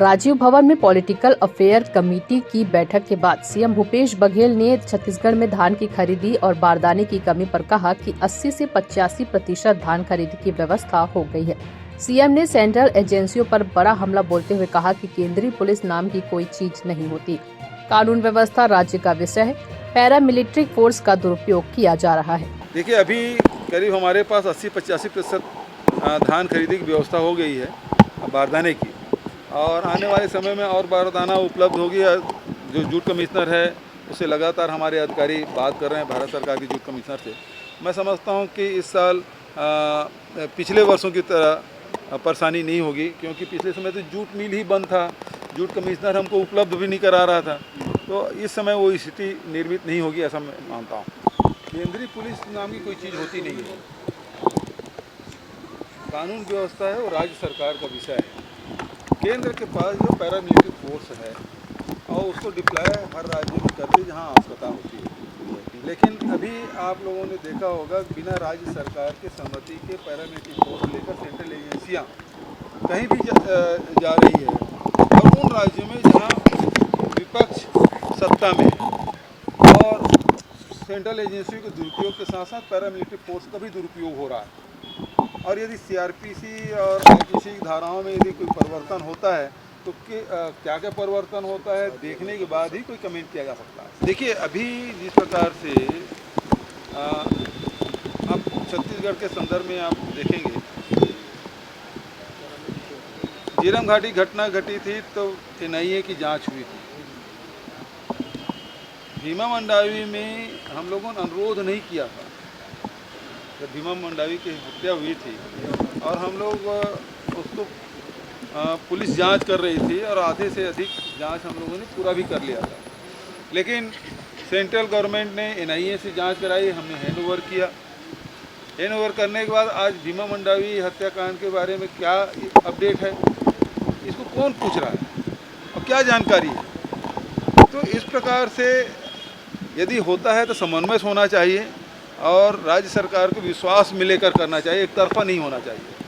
राजीव भवन में political affair committee की बैठक के बाद सीएम भूपेश बघेल ने छत्तीसगढ़ में धान की खरीदी और बारदाने की कमी पर कहा कि 80 से 85% धान खरीदी की व्यवस्था हो गई है। सीएम ने सेंट्रल एजेंसियों पर बड़ा हमला बोलते हुए कहा कि केंद्रीय पुलिस नाम की कोई चीज नहीं होती, कानून व्यवस्था राज्य का विषय है, पैरामिलिट्री फोर्स का दुरुपयोग किया जा रहा है। देखिए, अभी करीब हमारे पास 80-85% धान खरीदी की व्यवस्था हो गई है बारदाने की, और आने वाले समय में और बारदाना उपलब्ध होगी। जो जूट कमिश्नर है उससे लगातार हमारे अधिकारी बात कर रहे हैं, भारत सरकार के जूट कमिश्नर से। मैं समझता हूं कि इस साल पिछले वर्षों की तरह परेशानी नहीं होगी, क्योंकि पिछले समय तो जूट मिल ही बंद था, जूट कमिश्नर हमको उपलब्ध भी नहीं करा रहा था। तो इस समय वो स्थिति निर्मित नहीं होगी, ऐसा मैं मानता हूँ। केंद्रीय पुलिस नाम की कोई चीज़ होती नहीं है। कानून व्यवस्था है वो राज्य सरकार का विषय है। केंद्र के पास जो पैरामिलिट्री फोर्स है और उसको डिप्लॉय हर राज्य में करते जहाँ आवश्यकता होती है। लेकिन अभी आप लोगों ने देखा होगा, बिना राज्य सरकार के सहमति के पैरामिलिट्री फोर्स लेकर सेंट्रल एजेंसियाँ कहीं भी जा रही है, और उन राज्यों में जहाँ विपक्ष सत्ता में है और सेंट्रल एजेंसियों के दुरुपयोग के साथ साथ पैरामिलिट्री फोर्स का भी दुरुपयोग हो रहा है। और यदि सीआरपीसी और आईपीसी धाराओं में यदि कोई परिवर्तन होता है तो क्या क्या परिवर्तन होता है, देखने के बाद ही कोई कमेंट किया जा सकता है। देखिए, अभी जिस प्रकार से आप छत्तीसगढ़ के संदर्भ में आप देखेंगे, झीरम घाटी घटना घटी थी तो एनआईए की जांच हुई थी। भीमा मंडावी में हम लोगों ने अनुरोध नहीं किया था जब भीमा मंडावी की हत्या हुई थी, और हम लोग उसको पुलिस जांच कर रही थी और आधे से अधिक जांच हम लोगों ने पूरा भी कर लिया था। लेकिन सेंट्रल गवर्नमेंट ने एनआईए से जांच कराई, हमने हैंड ओवर किया। हैंड ओवर करने के बाद आज भीमा मंडावी हत्याकांड के बारे में क्या अपडेट है, इसको कौन पूछ रहा है और क्या जानकारी है। तो इस प्रकार से यदि होता है तो समन्वय होना चाहिए और राज्य सरकार को विश्वास में लेकर करना चाहिए, एक तरफा नहीं होना चाहिए।